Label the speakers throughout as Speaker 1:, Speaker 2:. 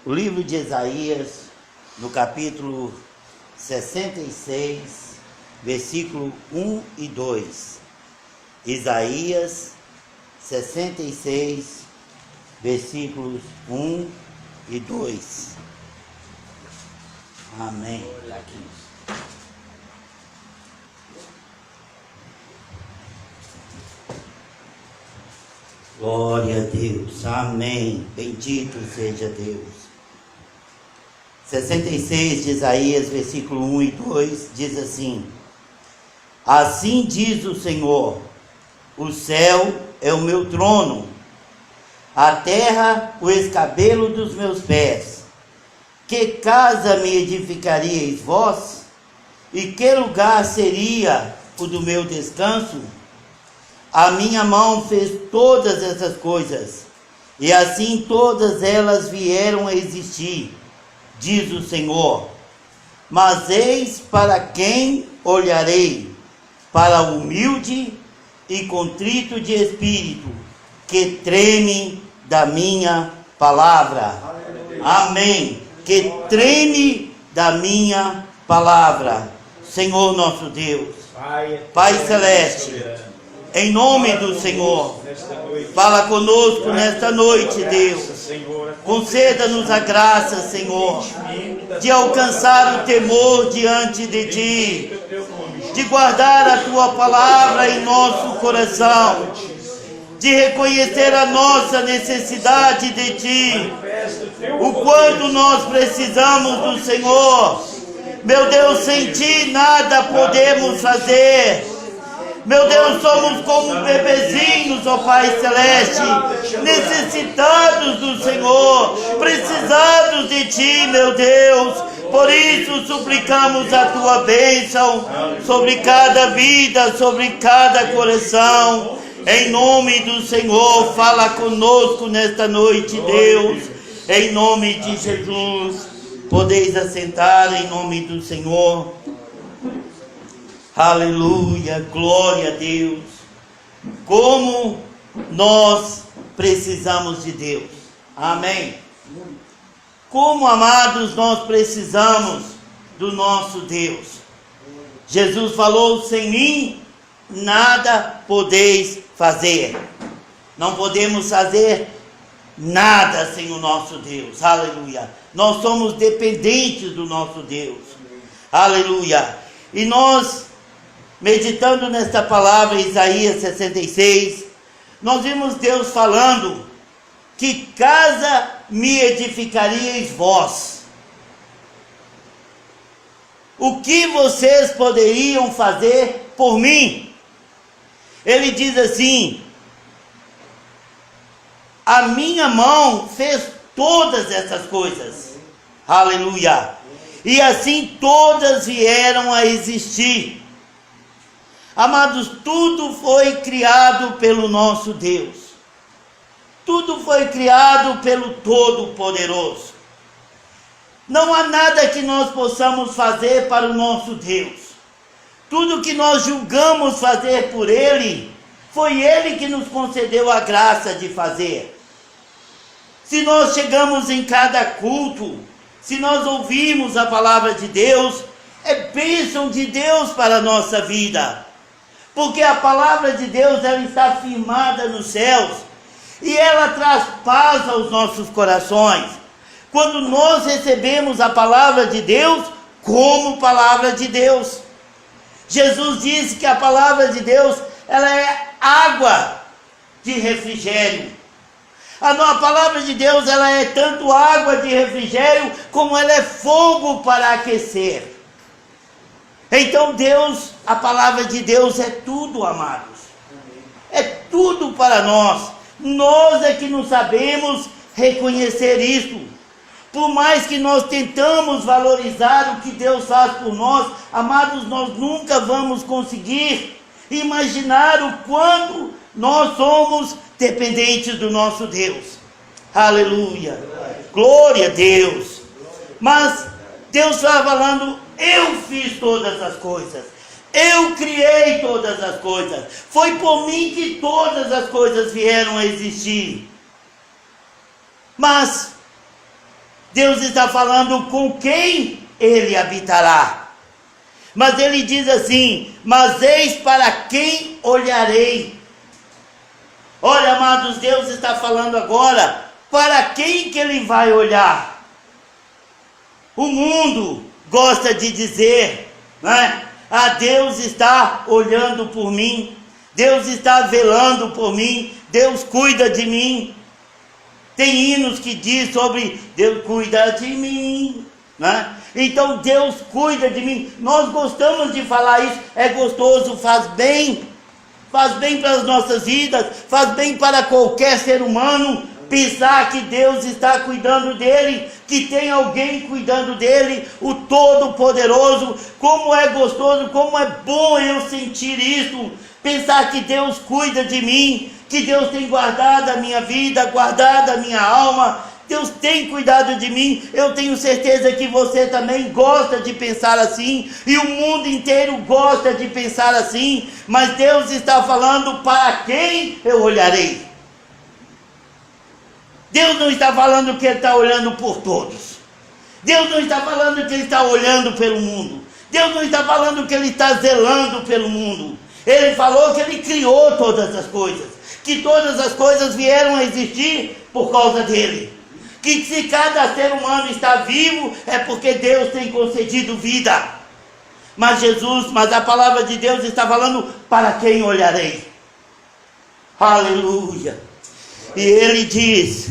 Speaker 1: O livro de Isaías, no capítulo 66, versículo 1 e 2. Isaías 66, versículos 1 e 2. Amém. Glória a Deus. Amém. Bendito seja Deus. 66 de Isaías, versículo 1 e 2, diz assim: Assim diz o Senhor, o céu é o meu trono, a terra o escabelo dos meus pés. Que casa me edificaríeis vós? E que lugar seria o do meu descanso? A minha mão fez todas essas coisas, e assim todas elas vieram a existir, diz o Senhor. Mas eis para quem olharei: para o humilde e contrito de espírito, que treme da minha palavra. Amém. Que treme da minha palavra. Senhor nosso Deus, Pai Celeste, em nome do Senhor, fala conosco nesta noite, Deus. Conceda-nos a graça, Senhor, de alcançar o temor diante de Ti, de guardar a Tua palavra em nosso coração, de reconhecer a nossa necessidade de Ti, o quanto nós precisamos do Senhor. Meu Deus, sem Ti nada podemos fazer. Meu Deus, somos como bebezinhos, ó Pai Celeste, necessitados do Senhor, precisados de Ti, meu Deus. Por isso suplicamos a Tua bênção sobre cada vida, sobre cada coração. Em nome do Senhor, fala conosco nesta noite, Deus. Em nome de Jesus, podeis assentar em nome do Senhor. Aleluia, glória a Deus. Como nós precisamos de Deus. Amém. Como, amados, nós precisamos do nosso Deus. Jesus falou: sem mim nada podeis fazer. Não podemos fazer nada sem o nosso Deus. Aleluia. Nós somos dependentes do nosso Deus. Aleluia. E nós, meditando nesta palavra, Isaías 66, nós vimos Deus falando: que casa me edificaríeis vós? O que vocês poderiam fazer por mim? Ele diz assim: a minha mão fez todas essas coisas. Aleluia. E assim todas vieram a existir. Amados, tudo foi criado pelo nosso Deus. Tudo foi criado pelo Todo-Poderoso. Não há nada que nós possamos fazer para o nosso Deus. Tudo que nós julgamos fazer por Ele, foi Ele que nos concedeu a graça de fazer. Se nós chegamos em cada culto, se nós ouvimos a palavra de Deus, é bênção de Deus para a nossa vida. Porque a palavra de Deus, ela está firmada nos céus, e ela traz paz aos nossos corações. Quando nós recebemos a palavra de Deus como palavra de Deus. Jesus disse que a palavra de Deus, ela é água de refrigério. A palavra de Deus, ela é tanto água de refrigério, como ela é fogo para aquecer. Então Deus, a palavra de Deus é tudo, amados. É tudo para nós. Nós é que não sabemos reconhecer isso. Por mais que nós tentamos valorizar o que Deus faz por nós, amados, nós nunca vamos conseguir imaginar o quanto nós somos dependentes do nosso Deus. Aleluia. Glória a Deus. Mas Deus está falando: eu fiz todas as coisas. Eu criei todas as coisas. Foi por mim que todas as coisas vieram a existir. Mas Deus está falando com quem ele habitará. Mas ele diz assim: mas eis para quem olharei. Olha, amados, Deus está falando agora para quem que ele vai olhar. O mundo gosta de dizer, né? Ah, Deus está olhando por mim, Deus está velando por mim, Deus cuida de mim. Tem hinos que diz sobre Deus cuida de mim, né? Então Deus cuida de mim. Nós gostamos de falar isso, é gostoso, faz bem para as nossas vidas, faz bem para qualquer ser humano pensar que Deus está cuidando dele, que tem alguém cuidando dele, o Todo-Poderoso. Como é gostoso, como é bom eu sentir isso, pensar que Deus cuida de mim, que Deus tem guardado a minha vida, guardado a minha alma, Deus tem cuidado de mim. Eu tenho certeza que você também gosta de pensar assim, e o mundo inteiro gosta de pensar assim, mas Deus está falando para quem eu olharei. Deus não está falando que Ele está olhando por todos. Deus não está falando que Ele está olhando pelo mundo. Deus não está falando que Ele está zelando pelo mundo. Ele falou que Ele criou todas as coisas, que todas as coisas vieram a existir por causa dEle. Que se cada ser humano está vivo, é porque Deus tem concedido vida. Mas a palavra de Deus está falando para quem olharei. Aleluia. E Ele diz,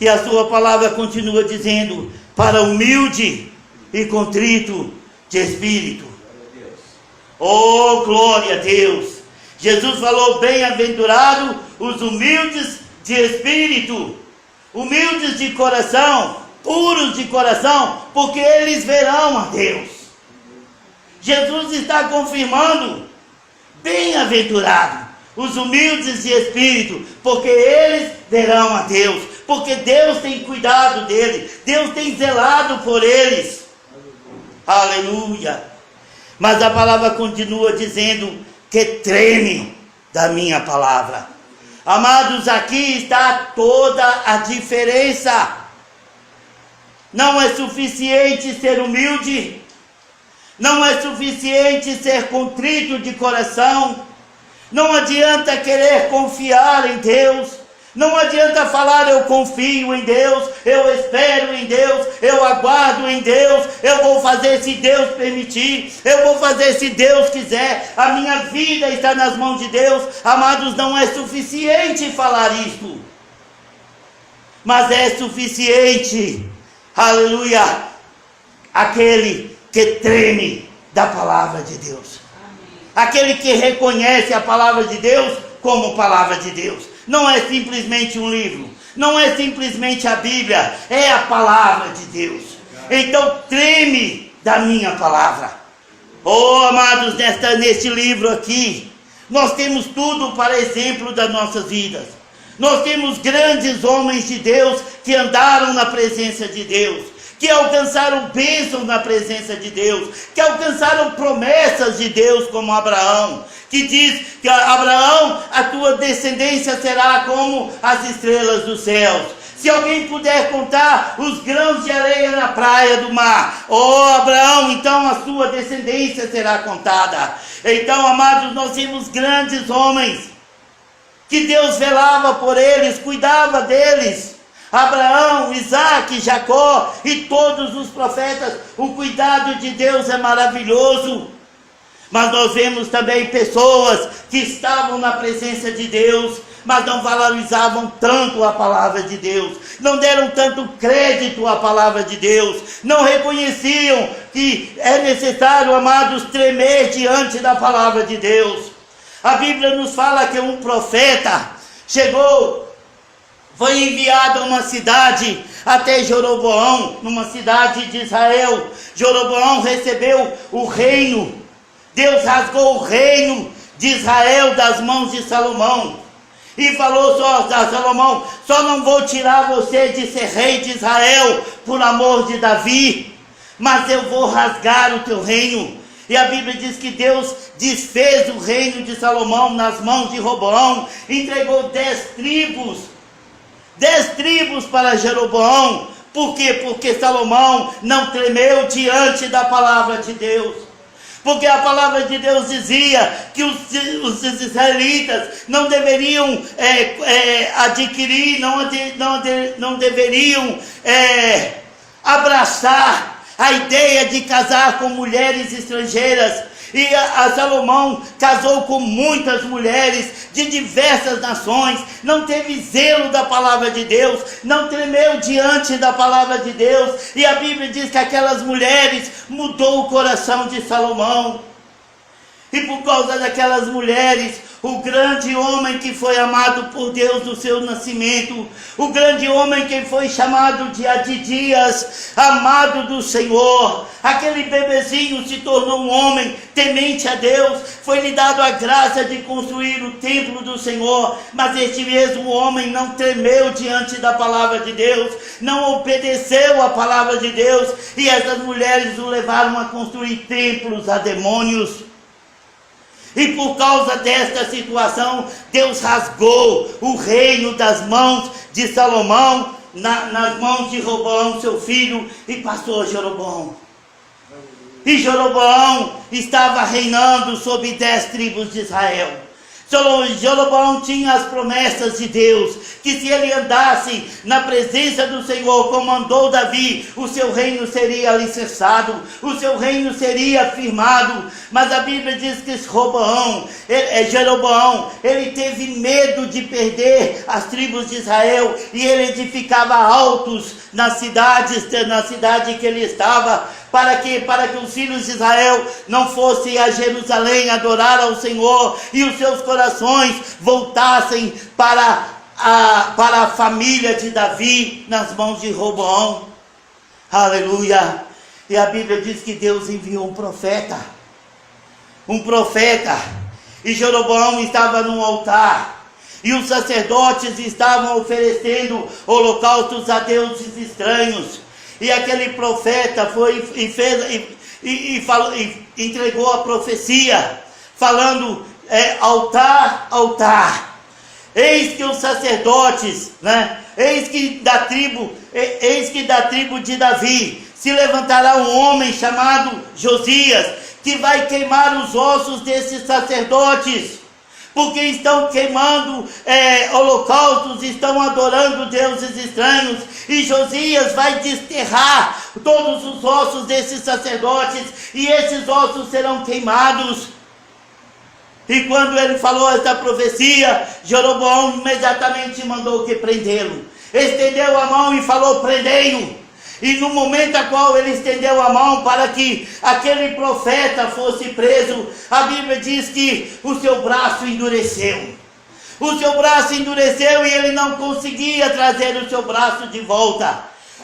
Speaker 1: e a sua palavra continua dizendo, para humilde e contrito de espírito. Oh, glória a Deus! Jesus falou: bem-aventurado os humildes de espírito, humildes de coração, puros de coração, porque eles verão a Deus. Jesus está confirmando: bem-aventurado os humildes de espírito, porque eles verão a Deus, porque Deus tem cuidado deles, Deus tem zelado por eles. Aleluia! Mas a palavra continua dizendo que treme da minha palavra. Amados, aqui está toda a diferença. Não é suficiente ser humilde, não é suficiente ser contrito de coração, não adianta querer confiar em Deus, não adianta falar eu confio em Deus, eu espero em Deus, eu aguardo em Deus, eu vou fazer se Deus permitir, eu vou fazer se Deus quiser, a minha vida está nas mãos de Deus. Amados, não é suficiente falar isto, mas é suficiente, aleluia, aquele que treme da palavra de Deus, aquele que reconhece a palavra de Deus como palavra de Deus. Não é simplesmente um livro, não é simplesmente a Bíblia, é a palavra de Deus. Então treme da minha palavra. Oh, amados, neste livro aqui, nós temos tudo para exemplo das nossas vidas. Nós temos grandes homens de Deus que andaram na presença de Deus, que alcançaram bênçãos na presença de Deus, que alcançaram promessas de Deus, como Abraão, que diz que Abraão, a tua descendência será como as estrelas dos céus. Se alguém puder contar os grãos de areia na praia do mar, oh Abraão, então a sua descendência será contada. Então, amados, nós temos grandes homens, que Deus velava por eles, cuidava deles. Abraão, Isaac, Jacó e todos os profetas, o cuidado de Deus é maravilhoso. Mas nós vemos também pessoas que estavam na presença de Deus, mas não valorizavam tanto a palavra de Deus, não deram tanto crédito à palavra de Deus, não reconheciam que é necessário, amados, tremer diante da palavra de Deus. A Bíblia nos fala que um profeta foi enviado a uma cidade, até Jeroboão, numa cidade de Israel. Jeroboão recebeu o reino. Deus rasgou o reino de Israel das mãos de Salomão. E falou a Salomão: só não vou tirar você de ser rei de Israel por amor de Davi, mas eu vou rasgar o teu reino. E a Bíblia diz que Deus desfez o reino de Salomão nas mãos de Roboão, entregou 10 tribos para Jeroboão, Por quê? Porque Salomão não tremeu diante da palavra de Deus. Porque a palavra de Deus dizia que os israelitas não deveriam adquirir, não deveriam abraçar a ideia de casar com mulheres estrangeiras. E a Salomão casou com muitas mulheres de diversas nações, não teve zelo da palavra de Deus, não tremeu diante da palavra de Deus, e a Bíblia diz que aquelas mulheres mudou o coração de Salomão. E por causa daquelas mulheres, o grande homem que foi amado por Deus no seu nascimento, o grande homem que foi chamado de Adidias, amado do Senhor, aquele bebezinho se tornou um homem temente a Deus, foi-lhe dado a graça de construir o templo do Senhor, mas este mesmo homem não tremeu diante da palavra de Deus, não obedeceu à palavra de Deus, e essas mulheres o levaram a construir templos a demônios. E por causa desta situação, Deus rasgou o reino das mãos de Salomão, nas mãos de Roboão, seu filho, e passou a Jeroboão. E Jeroboão estava reinando sobre 10 tribos de Israel. Jeroboão tinha as promessas de Deus, que se ele andasse na presença do Senhor, como andou Davi, o seu reino seria alicerçado, o seu reino seria firmado. Mas a Bíblia diz que Jeroboão, ele teve medo de perder as tribos de Israel, e ele edificava altos na cidade que ele estava, para que os filhos de Israel não fossem a Jerusalém adorar ao Senhor, e os seus corações voltassem para a família de Davi, nas mãos de Roboão. Aleluia! E a Bíblia diz que Deus enviou um profeta, e Jeroboão estava no altar, e os sacerdotes estavam oferecendo holocaustos a deuses estranhos. E aquele profeta foi e entregou a profecia, falando: altar, altar. Eis que os sacerdotes, eis que da tribo de Davi se levantará um homem chamado Josias, que vai queimar os ossos desses sacerdotes, porque estão queimando holocaustos, estão adorando deuses estranhos, e Josias vai desterrar todos os ossos desses sacerdotes, e esses ossos serão queimados. E quando ele falou essa profecia, Jeroboão imediatamente mandou que prendê-lo, estendeu a mão e falou: prendei-o. E no momento a qual ele estendeu a mão para que aquele profeta fosse preso, a Bíblia diz que o seu braço endureceu. O seu braço endureceu e ele não conseguia trazer o seu braço de volta.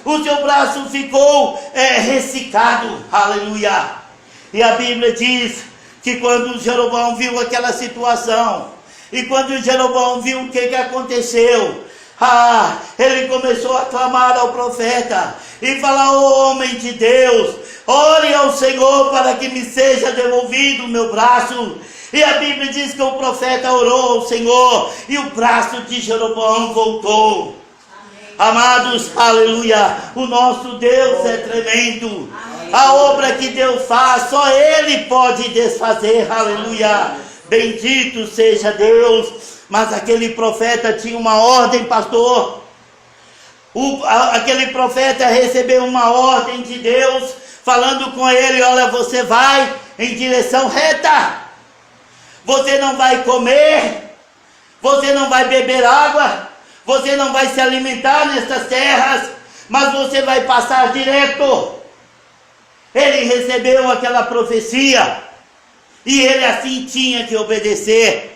Speaker 1: O seu braço ficou ressecado. Aleluia! E a Bíblia diz que quando Jeroboão viu aquela situação, e quando Jeroboão viu o que aconteceu, ele começou a clamar ao profeta e falar: ó homem de Deus, ore ao Senhor para que me seja devolvido o meu braço. E a Bíblia diz que o profeta orou ao Senhor e o braço de Jeroboão voltou. Amém. Amados, aleluia, o nosso Deus é tremendo. Amém. A obra que Deus faz, só Ele pode desfazer. Aleluia, bendito seja Deus. Mas aquele profeta tinha uma ordem, pastor. Aquele profeta recebeu uma ordem de Deus, falando com ele: olha, você vai em direção reta. Você não vai comer, você não vai beber água, você não vai se alimentar nestas terras, mas você vai passar direto. Ele recebeu aquela profecia, e ele assim tinha que obedecer.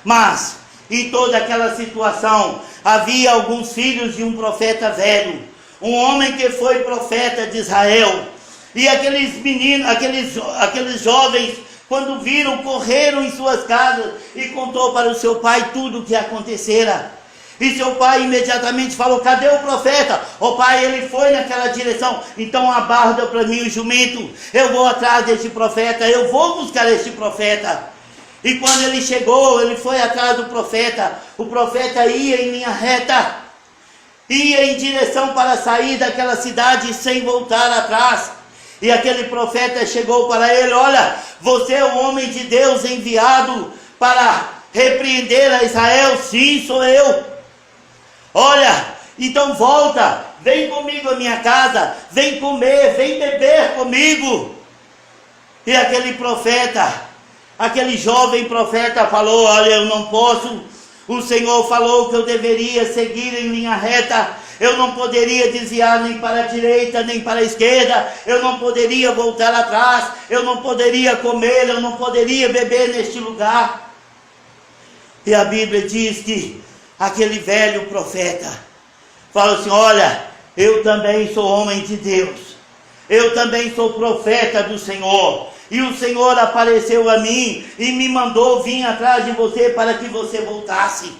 Speaker 1: Mas, em toda aquela situação, havia alguns filhos de um profeta velho, um homem que foi profeta de Israel. E aqueles meninos, aqueles jovens, quando viram, correram em suas casas e contou para o seu pai tudo o que acontecera. E seu pai imediatamente falou: cadê o profeta? O pai, ele foi naquela direção. Então abarda para mim o jumento, eu vou atrás deste profeta, eu vou buscar este profeta. E quando ele chegou, ele foi atrás do profeta. O profeta ia em linha reta. ia em direção para sair daquela cidade sem voltar atrás. E aquele profeta chegou para ele: olha, você é o homem de Deus enviado para repreender a Israel? Sim, sou eu. Olha, então volta, vem comigo à minha casa, vem comer, vem beber comigo. E aquele profeta, aquele jovem profeta falou: olha, eu não posso, o Senhor falou que eu deveria seguir em linha reta, eu não poderia desviar nem para a direita, nem para a esquerda, eu não poderia voltar atrás, eu não poderia comer, eu não poderia beber neste lugar. E a Bíblia diz que aquele velho profeta fala assim: olha, eu também sou homem de Deus, eu também sou profeta do Senhor, e o Senhor apareceu a mim e me mandou vir atrás de você para que você voltasse.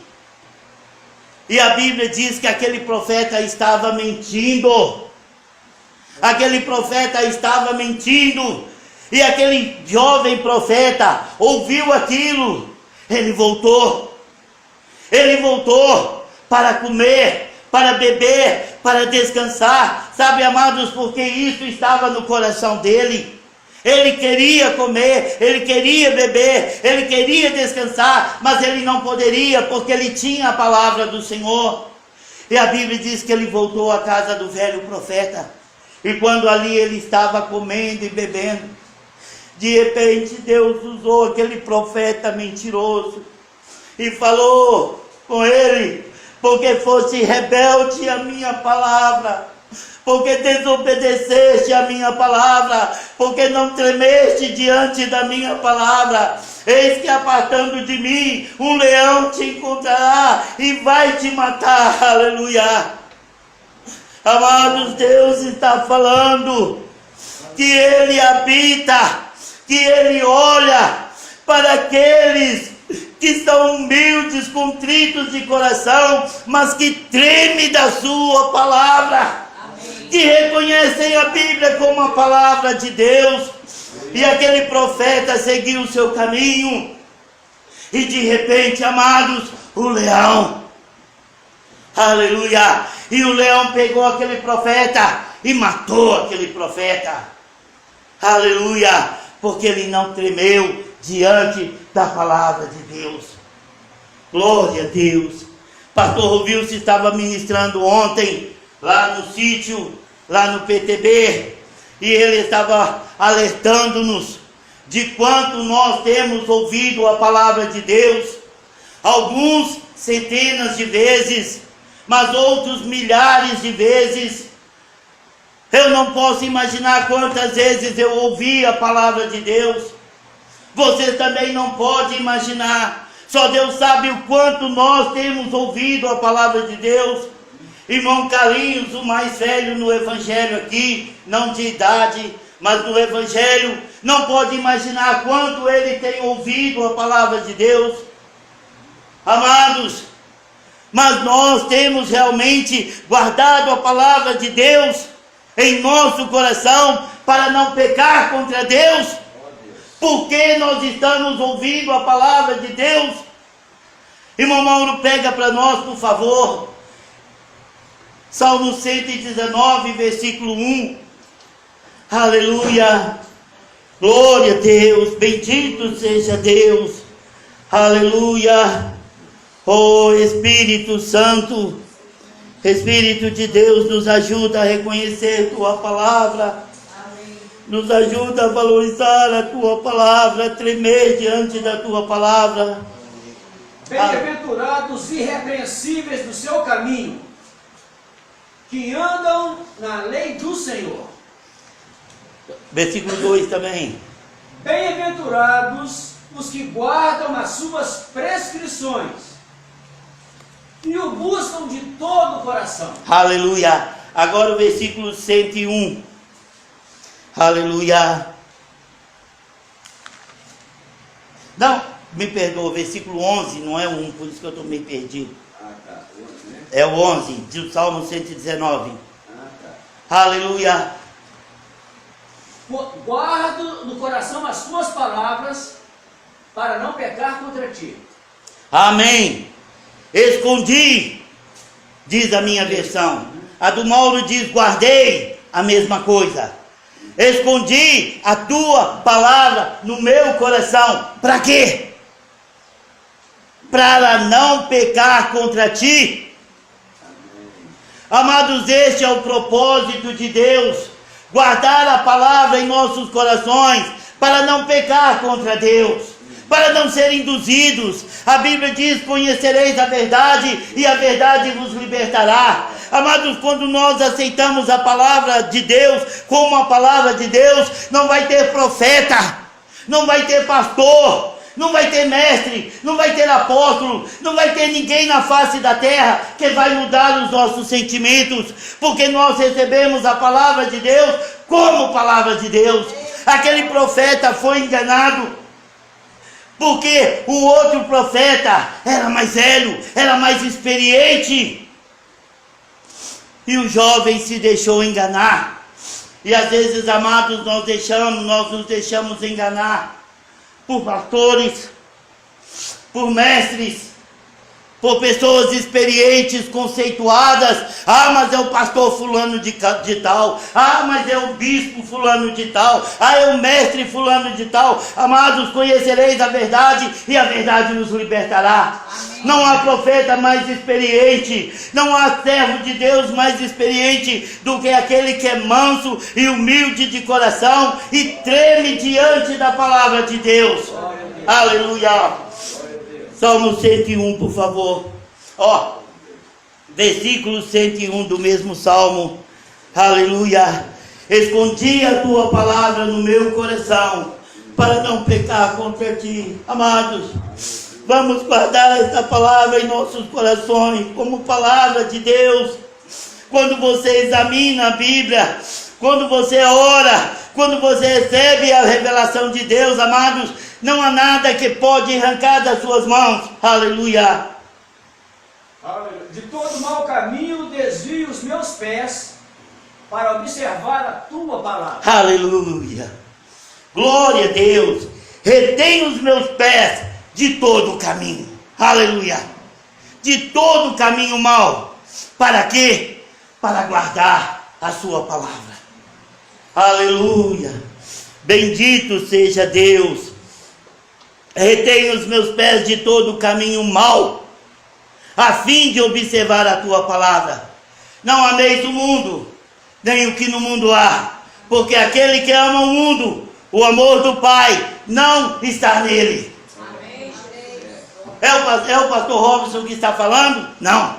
Speaker 1: E a Bíblia diz que aquele profeta estava mentindo. Aquele profeta estava mentindo. E aquele jovem profeta ouviu aquilo. Ele voltou. Ele voltou para comer, para beber, para descansar. Sabe, amados, porque isso estava no coração dele. Ele queria comer, ele queria beber, ele queria descansar, mas ele não poderia, porque ele tinha a palavra do Senhor. E a Bíblia diz que ele voltou à casa do velho profeta. E quando ali ele estava comendo e bebendo, de repente Deus usou aquele profeta mentiroso e falou com ele: porque fosse rebelde à minha palavra, porque desobedeceste a minha palavra, porque não tremeste diante da minha palavra, eis que apartando de mim, um leão te encontrará e vai te matar. Aleluia. Amados, Deus está falando que Ele habita, que Ele olha para aqueles que são humildes, contritos de coração, mas que tremem da sua palavra, que reconhecem a Bíblia como a palavra de Deus. E aquele profeta seguiu o seu caminho, e de repente, amados, o leão, aleluia, e o leão pegou aquele profeta e matou aquele profeta, aleluia, porque ele não tremeu diante da palavra de Deus. Glória a Deus. Pastor Rovilson estava ministrando ontem lá no sítio, lá no PTB, e ele estava alertando-nos de quanto nós temos ouvido a palavra de Deus, alguns centenas de vezes, mas outros milhares de vezes. Eu não posso imaginar quantas vezes eu ouvi a palavra de Deus. Você também não pode imaginar. Só Deus sabe o quanto nós temos ouvido a palavra de Deus. Irmão Carlinhos, o mais velho no Evangelho aqui, não de idade, mas no Evangelho, não pode imaginar quanto ele tem ouvido a palavra de Deus. Amados, mas nós temos realmente guardado a palavra de Deus em nosso coração para não pecar contra Deus? Porque nós estamos ouvindo a palavra de Deus? Irmão Mauro, pega para nós, por favor, Salmo 119, versículo 1. Aleluia. Glória a Deus. Bendito seja Deus. Aleluia. Oh Espírito Santo, Espírito de Deus, nos ajuda a reconhecer Tua palavra. Amém. Nos ajuda a valorizar a Tua palavra, a tremer diante da Tua palavra.
Speaker 2: Bem-aventurados irrepreensíveis do seu caminho, que andam na lei do Senhor.
Speaker 1: Versículo 2 também.
Speaker 2: Bem-aventurados os que guardam as suas prescrições e o buscam de todo o coração.
Speaker 1: Aleluia. Agora o versículo 101. Aleluia. Não, me perdoa, versículo 11, não é o 1, por isso que eu estou meio perdido.
Speaker 2: Tá. 11, né?
Speaker 1: É o 11, do Salmo 119. Aleluia.
Speaker 2: Guardo no coração as tuas palavras, para não pecar contra ti.
Speaker 1: Amém. Escondi diz a minha versão. A do Mauro diz: guardei, a mesma coisa. Escondi a tua palavra no meu coração. Para quê? Para não pecar contra ti. Amados, este é o propósito de Deus: guardar a palavra em nossos corações, para não pecar contra Deus, para não ser induzidos. A Bíblia diz: conhecereis a verdade e a verdade vos libertará. Amados, quando nós aceitamos a palavra de Deus como a palavra de Deus, não vai ter profeta, não vai ter pastor, não vai ter mestre, não vai ter apóstolo, não vai ter ninguém na face da terra que vai mudar os nossos sentimentos, porque nós recebemos a palavra de Deus como palavra de Deus. Aquele profeta foi enganado, porque o outro profeta era mais velho, era mais experiente, e o jovem se deixou enganar. E às vezes, amados, nós nos deixamos enganar por pastores, por mestres, por pessoas experientes, conceituadas. Ah, mas é o pastor fulano de tal. Ah, mas é o bispo fulano de tal. Ah, é o mestre fulano de tal. Amados, conhecereis a verdade e a verdade nos libertará. Amém. Não há profeta mais experiente, não há servo de Deus mais experiente do que aquele que é manso e humilde de coração e treme diante da palavra de Deus. Aleluia. Salmo 101, por favor. Versículo 101 do mesmo Salmo. Aleluia. Escondi a tua palavra no meu coração, para não pecar contra ti. Amados, vamos guardar esta palavra em nossos corações, como palavra de Deus. Quando você examina a Bíblia, quando você ora, quando você recebe a revelação de Deus, amados, não há nada que pode arrancar das suas mãos. Aleluia.
Speaker 2: De todo mau caminho desvio os meus pés para observar a tua palavra.
Speaker 1: Aleluia. Glória a Deus. Retém os meus pés de todo o caminho. Aleluia. De todo o caminho mau. Para quê? Para guardar a sua palavra. Aleluia. Bendito seja Deus. Retém os meus pés de todo o caminho mau, a fim de observar a tua palavra. Não ameis o mundo, nem o que no mundo há, porque aquele que ama o mundo, o amor do Pai não está nele. Amém. É o pastor Robson que está falando? Não.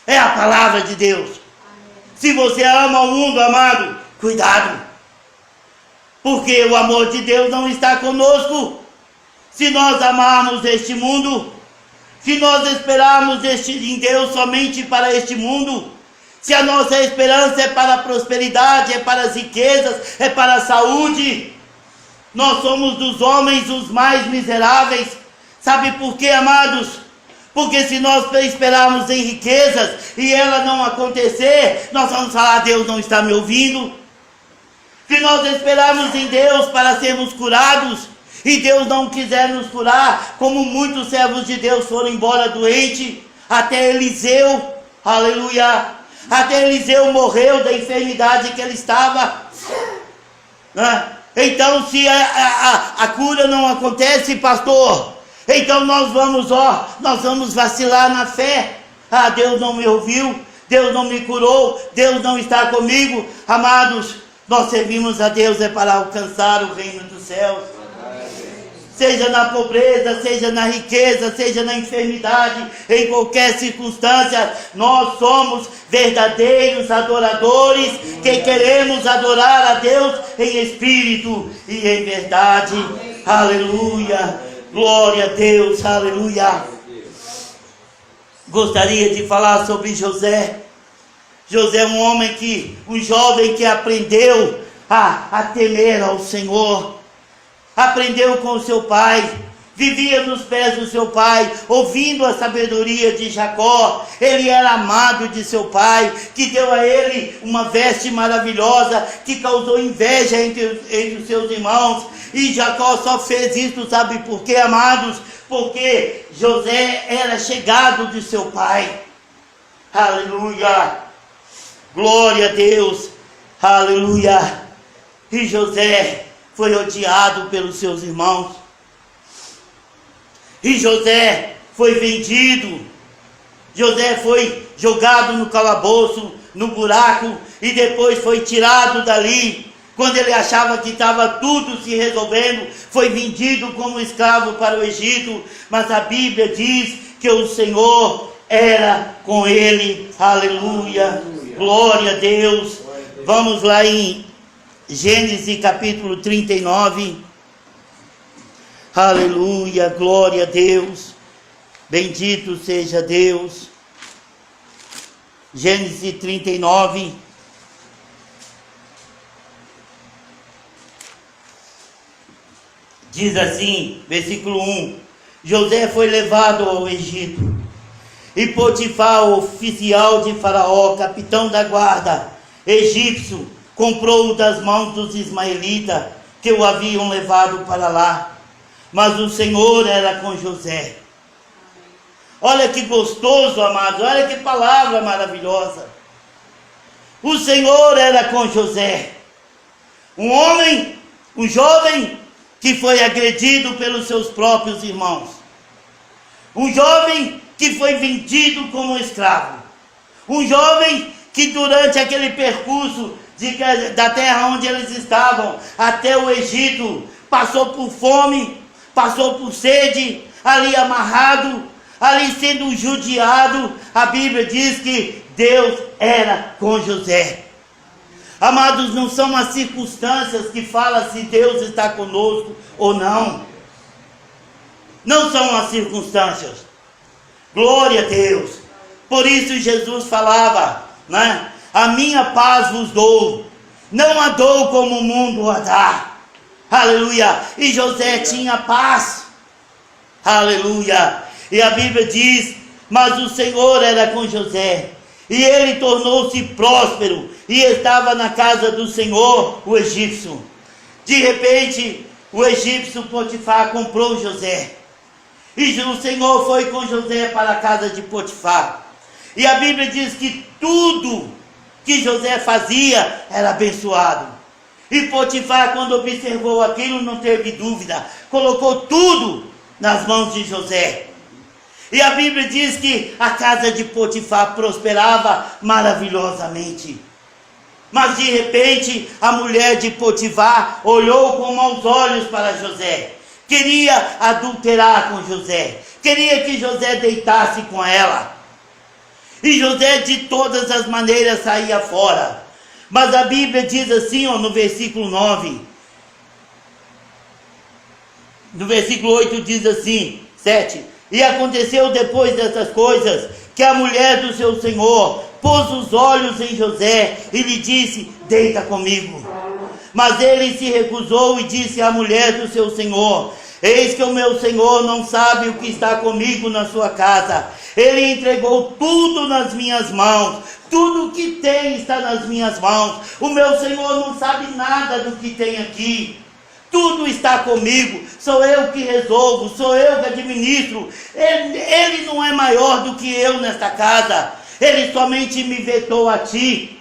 Speaker 1: É a palavra de Deus. Amém. Se você ama o mundo, amado, cuidado, porque o amor de Deus não está conosco. Se nós amarmos este mundo, se nós esperarmos em Deus somente para este mundo, se a nossa esperança é para a prosperidade, é para as riquezas, é para a saúde, nós somos dos homens os mais miseráveis. Sabe por quê, amados? Porque se nós esperarmos em riquezas e ela não acontecer, nós vamos falar: Deus não está me ouvindo. Se nós esperarmos em Deus para sermos curados, e Deus não quiser nos curar, como muitos servos de Deus foram embora doentes, até Eliseu, aleluia, até Eliseu morreu da enfermidade que ele estava. Então, se a cura não acontece, pastor, então nós vamos vacilar na fé. Ah, Deus não me ouviu, Deus não me curou, Deus não está comigo. Amados, nós servimos a Deus é para alcançar o reino dos céus. Seja na pobreza, seja na riqueza, seja na enfermidade, em qualquer circunstância, nós somos verdadeiros adoradores que queremos adorar a Deus em espírito e em verdade. Amém. Aleluia, glória a Deus, aleluia. Gostaria de falar sobre José. José é um jovem que aprendeu a temer ao Senhor. Aprendeu com o seu pai, vivia nos pés do seu pai, ouvindo a sabedoria de Jacó. Ele era amado de seu pai, que deu a ele uma veste maravilhosa, que causou inveja entre os seus irmãos. E Jacó só fez isso, sabe por quê, amados? Porque José era chegado de seu pai. Aleluia. Glória a Deus. Aleluia. E José foi odiado pelos seus irmãos. E José foi vendido. José foi jogado no calabouço, no buraco, e depois foi tirado dali. Quando ele achava que estava tudo se resolvendo, foi vendido como escravo para o Egito. Mas a Bíblia diz que o Senhor era com ele. Aleluia. Glória a Deus. Vamos lá em Gênesis capítulo 39. Aleluia. Glória a Deus. Bendito seja Deus. Gênesis 39. Diz assim, versículo 1: José foi levado ao Egito, e Potifar, oficial de Faraó, capitão da guarda egípcio, comprou-o das mãos dos ismaelitas que o haviam levado para lá. Mas o Senhor era com José. Olha que gostoso, amados, olha que palavra maravilhosa. O Senhor era com José, um homem, um jovem que foi agredido pelos seus próprios irmãos, um jovem que foi vendido como escravo, um jovem que durante aquele percurso da terra onde eles estavam até o Egito, passou por fome, passou por sede, ali amarrado, ali sendo judiado. A Bíblia diz que Deus era com José. Amados, não são as circunstâncias que falam se Deus está conosco ou não. Não são as circunstâncias. Glória a Deus. Por isso Jesus falava, né? A minha paz vos dou, não a dou como o mundo a dá. Aleluia. E José tinha paz. Aleluia. E a Bíblia diz, mas o Senhor era com José, e ele tornou-se próspero, e estava na casa do Senhor, o egípcio. De repente, o egípcio Potifar comprou José, e o Senhor foi com José para a casa de Potifar. E a Bíblia diz que tudo que José fazia era abençoado. E Potifar, quando observou aquilo, não teve dúvida, colocou tudo nas mãos de José. E a Bíblia diz que a casa de Potifar prosperava maravilhosamente. Mas de repente, a mulher de Potifar olhou com maus olhos para José. Queria adulterar com José. Queria que José deitasse com ela. E José de todas as maneiras saía fora. Mas a Bíblia diz assim, no versículo 9. No versículo 8 diz assim, 7. E aconteceu depois dessas coisas, que a mulher do seu senhor pôs os olhos em José e lhe disse, deita comigo. Mas ele se recusou e disse à mulher do seu senhor, eis que o meu senhor não sabe o que está comigo na sua casa. Ele entregou tudo nas minhas mãos, tudo o que tem está nas minhas mãos. O meu senhor não sabe nada do que tem aqui. Tudo está comigo, sou eu que resolvo, sou eu que administro. Ele não é maior do que eu nesta casa. Ele somente me vetou a ti.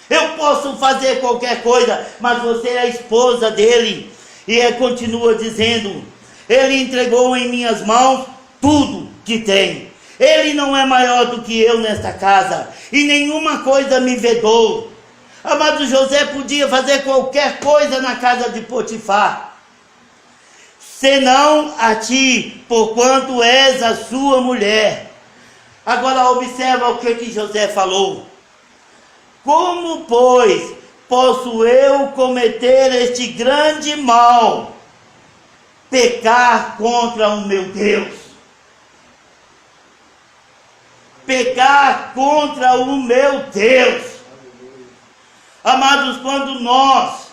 Speaker 1: Eu posso fazer qualquer coisa, mas você é a esposa dele. E ele continua dizendo, ele entregou em minhas mãos tudo que tem. Ele não é maior do que eu nesta casa, e nenhuma coisa me vedou. Amado, José podia fazer qualquer coisa na casa de Potifar, senão a ti, porquanto és a sua mulher. Agora observa o que José falou. Como, pois, posso eu cometer este grande mal, pecar contra o meu Deus? Pecar contra o meu Deus. Amados, quando nós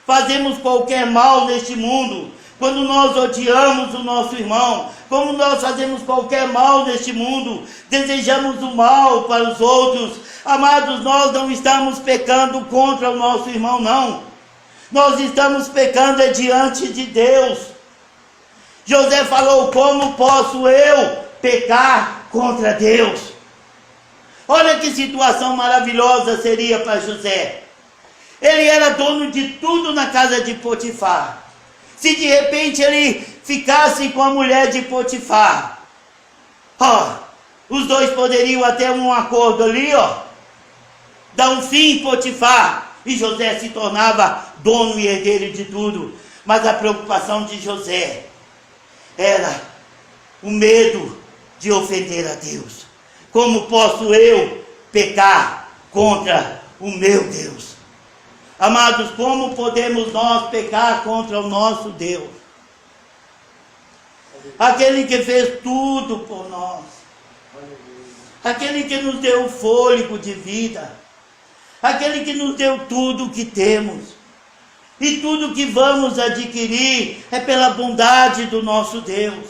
Speaker 1: fazemos qualquer mal neste mundo, quando nós odiamos o nosso irmão, quando nós fazemos qualquer mal neste mundo, desejamos o mal para os outros, amados, nós não estamos pecando contra o nosso irmão, não. Nós estamos pecando diante de Deus. José falou, como posso eu pecar contra Deus? Olha que situação maravilhosa seria para José. Ele era dono de tudo na casa de Potifar. Se de repente ele ficasse com a mulher de Potifar, os dois poderiam até um acordo ali, dar um fim em Potifar, e José se tornava dono e herdeiro de tudo. Mas a preocupação de José era o medo de ofender a Deus. Como posso eu pecar contra o meu Deus? Amados, como podemos nós pecar contra o nosso Deus? Aquele que fez tudo por nós. Aquele que nos deu o fôlego de vida. Aquele que nos deu tudo o que temos. E tudo que vamos adquirir é pela bondade do nosso Deus.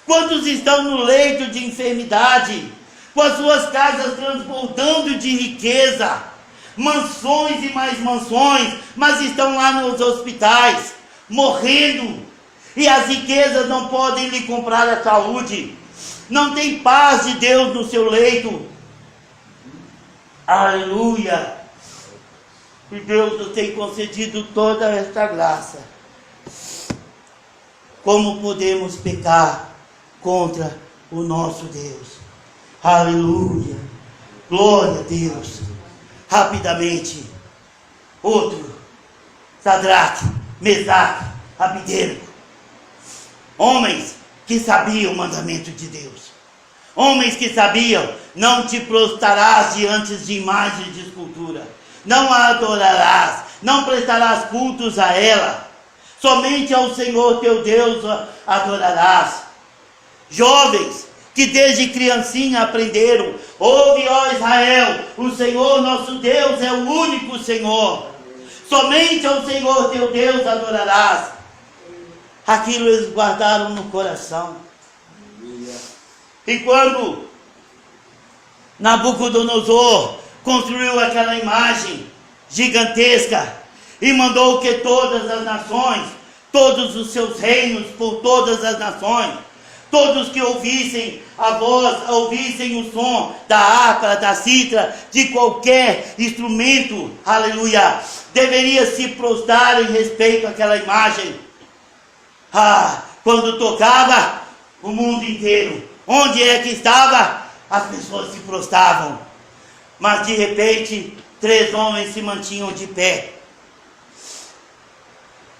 Speaker 1: Quantos estão no leito de enfermidade, com as suas casas transbordando de riqueza, mansões e mais mansões, mas estão lá nos hospitais, morrendo, e as riquezas não podem lhe comprar a saúde, não tem paz de Deus no seu leito. Aleluia! E Deus nos tem concedido toda esta graça. Como podemos pecar contra o nosso Deus? Aleluia! Glória a Deus! Rapidamente, outro, Sadraque, Mesaque, Abdenego, homens que sabiam o mandamento de Deus, homens que sabiam: não te prostrarás diante de imagens de escultura, não a adorarás, não prestarás cultos a ela, somente ao Senhor teu Deus adorarás. Jovens que desde criancinha aprenderam: ouve, ó Israel, o Senhor nosso Deus é o único Senhor, somente ao Senhor teu Deus adorarás. Aquilo eles guardaram no coração. E quando Nabucodonosor construiu aquela imagem gigantesca e mandou que todas as nações, todos os seus reinos por todas as nações, todos que ouvissem a voz, ouvissem o som da harpa, da cítara, de qualquer instrumento, aleluia, deveria se prostrar em respeito àquela imagem. Quando tocava, o mundo inteiro, onde é que estava, as pessoas se prostravam. Mas de repente, 3 homens se mantinham de pé.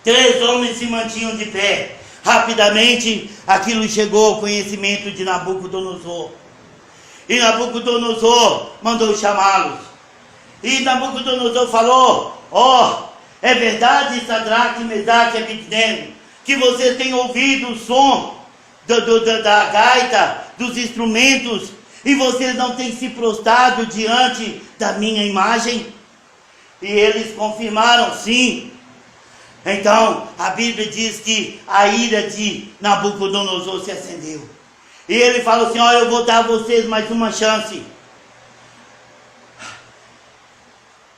Speaker 1: 3 homens se mantinham de pé. Rapidamente, aquilo chegou ao conhecimento de Nabucodonosor. E Nabucodonosor mandou chamá-los. E Nabucodonosor falou: é verdade, Sadraque, Mesaque e Abdenego, que vocês têm ouvido o som da gaita, dos instrumentos, e vocês não têm se prostrado diante da minha imagem? E eles confirmaram: sim. Então, a Bíblia diz que a ira de Nabucodonosor se acendeu. E ele falou assim: eu vou dar a vocês mais uma chance.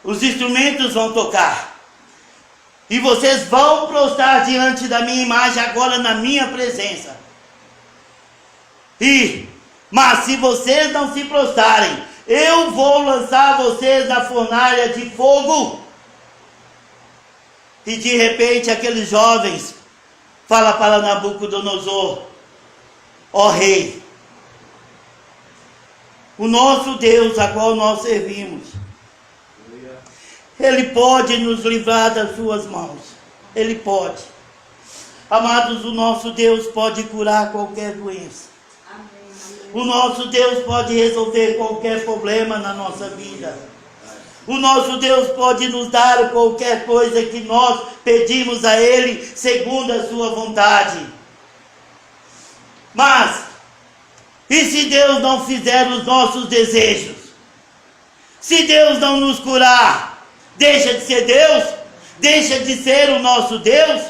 Speaker 1: Os instrumentos vão tocar. E vocês vão prostrar diante da minha imagem agora na minha presença. Mas se vocês não se prostrarem, eu vou lançar vocês na fornalha de fogo. E de repente aqueles jovens falam para Nabucodonosor: ó rei, o nosso Deus a qual nós servimos, Ele pode nos livrar das suas mãos. Ele pode. Amados, o nosso Deus pode curar qualquer doença. O nosso Deus pode resolver qualquer problema na nossa vida. O nosso Deus pode nos dar qualquer coisa que nós pedimos a Ele, segundo a sua vontade. Mas, e se Deus não fizer os nossos desejos? Se Deus não nos curar, deixa de ser Deus? Deixa de ser o nosso Deus?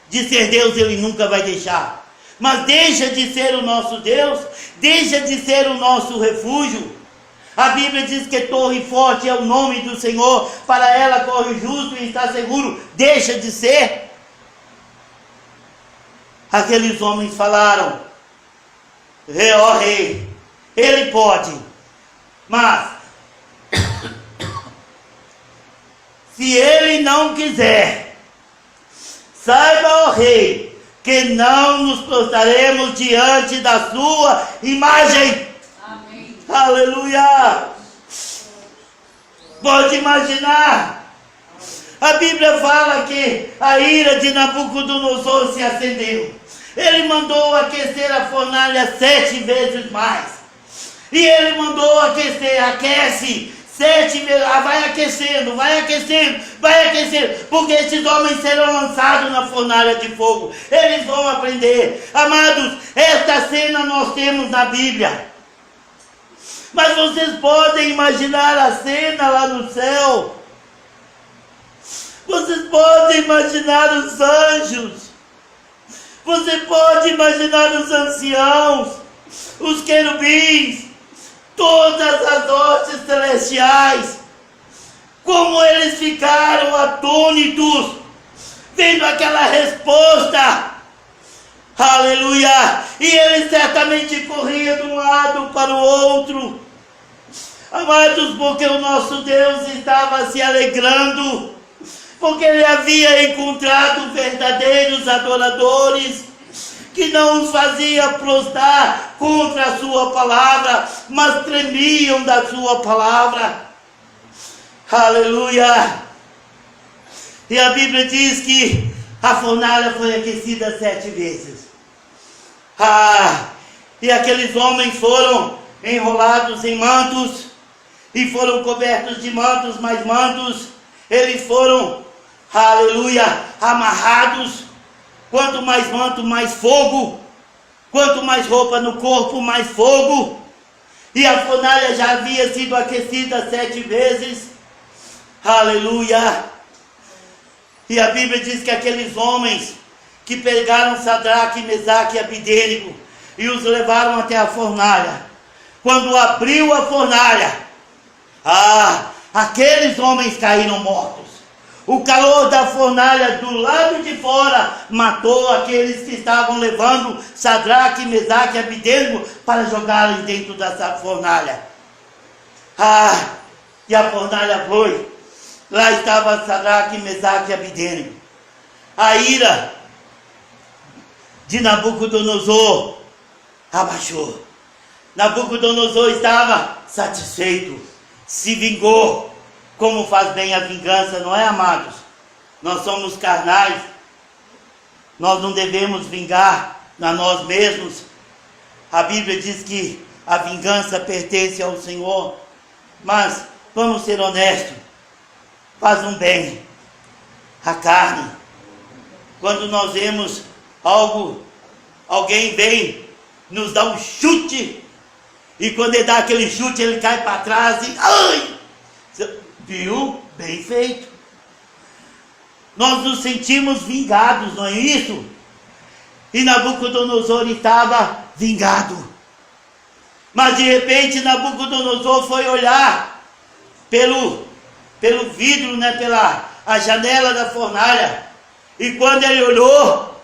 Speaker 1: De ser Deus Ele nunca vai deixar. Mas deixa de ser o nosso Deus? Deixa de ser o nosso refúgio? A Bíblia diz que torre forte é o nome do Senhor, para ela corre o justo e está seguro. Deixa de ser? Aqueles homens falaram: ó rei, Ele pode, Mas, se ele não quiser, saiba, ó rei, que não nos prostraremos diante da sua imagem.
Speaker 3: Amém.
Speaker 1: Aleluia! Pode imaginar, a Bíblia fala que a ira de Nabucodonosor se acendeu. Ele mandou aquecer a fornalha 7 vezes mais. E ele mandou aquece 7 vezes. Vai aquecendo, porque esses homens serão lançados na fornalha de fogo. Eles vão aprender. Amados, esta cena nós temos na Bíblia. Mas vocês podem imaginar a cena lá no céu. Vocês podem imaginar os anjos. Você pode imaginar os anciãos, os querubins, todas as hostes celestiais, como eles ficaram atônitos, vendo aquela resposta. Aleluia! E eles certamente corriam de um lado para o outro. Amados, porque o nosso Deus estava se alegrando, porque ele havia encontrado verdadeiros adoradores, que não os fazia prostrar contra a sua palavra, mas tremiam da sua palavra. Aleluia! E a Bíblia diz que a fornalha foi aquecida 7 vezes. E aqueles homens foram enrolados em mantos, e foram cobertos de mantos, mais mantos. Eles foram, aleluia, amarrados. Quanto mais manto, mais fogo. Quanto mais roupa no corpo, mais fogo. E a fornalha já havia sido aquecida 7 vezes. Aleluia. E a Bíblia diz que aqueles homens que pegaram Sadraque, Mesaque e Abidênego e os levaram até a fornalha, quando abriu a fornalha, aqueles homens caíram mortos. O calor da fornalha do lado de fora matou aqueles que estavam levando Sadraque, Mesaque e Abidênego para jogá-los dentro dessa fornalha. E a fornalha foi. Lá estava Sadraque, Mesaque e Abidênego. A ira de Nabucodonosor abaixou. Nabucodonosor estava satisfeito, se vingou, como faz bem a vingança, não é, amados? Nós somos carnais, nós não devemos vingar a nós mesmos. A Bíblia diz que a vingança pertence ao Senhor, mas vamos ser honestos, faz um bem à carne. Quando nós vemos alguém vem, nos dá um chute, e quando ele dá aquele chute, ele cai para trás e ai! Viu? Bem feito. Nós nos sentimos vingados, não é isso? E Nabucodonosor estava vingado. Mas de repente Nabucodonosor foi olhar pelo vidro, pela a janela da fornalha. E quando ele olhou,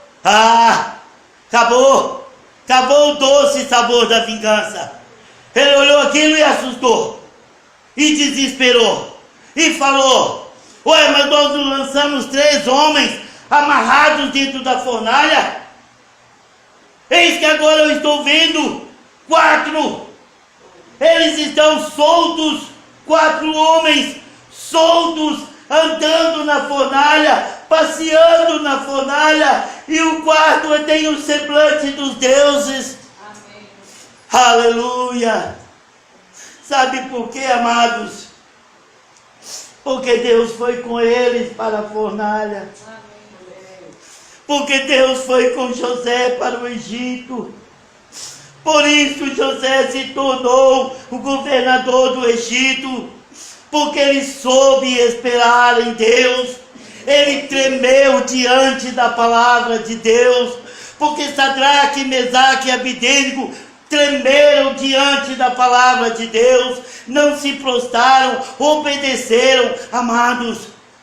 Speaker 1: acabou o doce sabor da vingança. Ele olhou aquilo e assustou, e desesperou, e falou: ué, mas nós nos lançamos 3 homens amarrados dentro da fornalha, eis que agora eu estou vendo 4, eles estão soltos, 4 homens soltos, andando na fornalha, passeando na fornalha, e o quarto tem o semblante dos deuses.
Speaker 3: Amém.
Speaker 1: Aleluia! Sabe por quê, amados? Porque Deus foi com eles para a fornalha.
Speaker 3: Amém.
Speaker 1: Porque Deus foi com José para o Egito. Por isso José se tornou o governador do Egito. Porque ele soube esperar em Deus. Ele tremeu diante da palavra de Deus. Porque Sadraque, Mesaque e Abidênego tremeram diante da palavra de Deus, não se prostraram, obedeceram. Amados,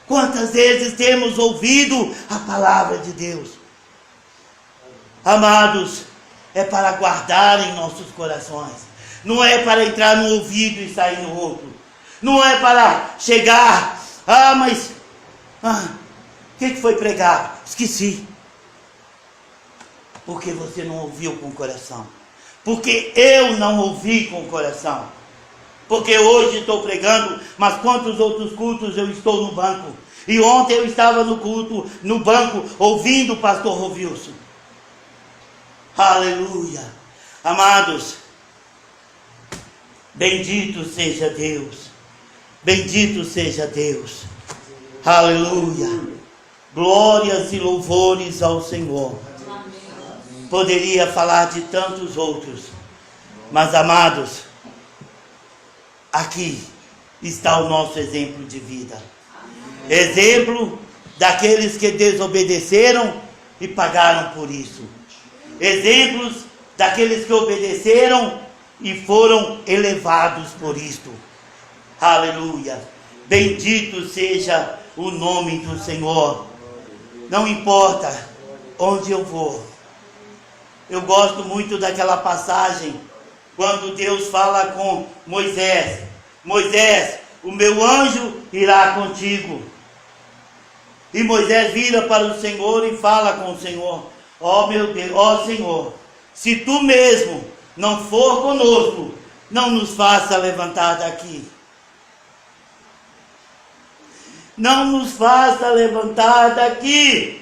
Speaker 1: quantas vezes temos ouvido a palavra de Deus? Amados, é para guardar em nossos corações. Não é para entrar no ouvido e sair no outro. Não é para chegar, o que foi pregado? Esqueci. Porque você não ouviu com o coração. Porque eu não ouvi com o coração. Porque hoje estou pregando, mas quantos outros cultos eu estou no banco? E ontem eu estava no culto, no banco, ouvindo o pastor Rovilson. Aleluia. Amados, bendito seja Deus. Bendito seja Deus. Aleluia. Glórias e louvores ao Senhor. Poderia falar de tantos outros, mas amados, aqui está o nosso exemplo de vida. Exemplo daqueles que desobedeceram e pagaram por isso. Exemplos daqueles que obedeceram e foram elevados por isto. Aleluia. Bendito seja o nome do Senhor. Não importa onde eu vou. Eu gosto muito daquela passagem quando Deus fala com Moisés. Moisés, o meu anjo irá contigo. E Moisés vira para o Senhor e fala com o Senhor: ó meu Deus, ó Senhor, se tu mesmo não for conosco, não nos faça levantar daqui. Não nos faça levantar daqui.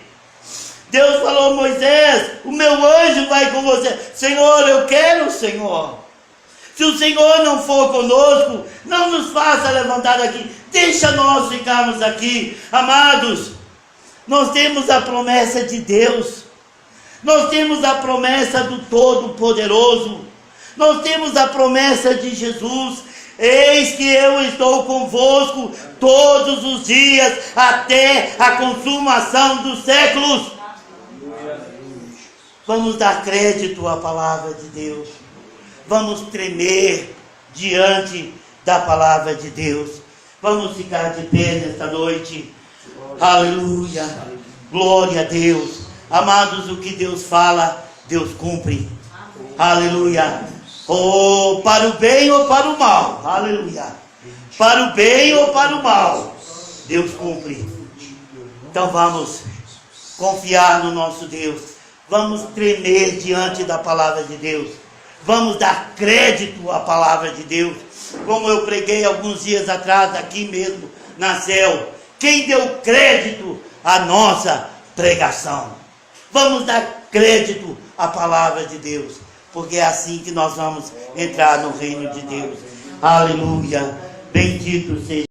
Speaker 1: Deus falou: Moisés, o meu anjo vai com você. Senhor, eu quero o Senhor. Se o Senhor não for conosco, não nos faça levantar daqui. Deixa nós ficarmos aqui. Amados, nós temos a promessa de Deus. Nós temos a promessa do Todo-Poderoso. Nós temos a promessa de Jesus. Eis que eu estou convosco todos os dias, até a consumação dos séculos. Vamos dar crédito à palavra de Deus. Vamos tremer diante da palavra de Deus. Vamos ficar de pé nesta noite. Aleluia. Glória a Deus. Amados, o que Deus fala, Deus cumpre. Aleluia. Ou para o bem ou para o mal. Aleluia. Para o bem ou para o mal, Deus cumpre. Então vamos confiar no nosso Deus. Vamos tremer diante da palavra de Deus. Vamos dar crédito à palavra de Deus. Como eu preguei alguns dias atrás, aqui mesmo na CEL. Quem deu crédito à nossa pregação? Vamos dar crédito à palavra de Deus. Porque é assim que nós vamos entrar no reino de Deus. Aleluia. Bendito seja.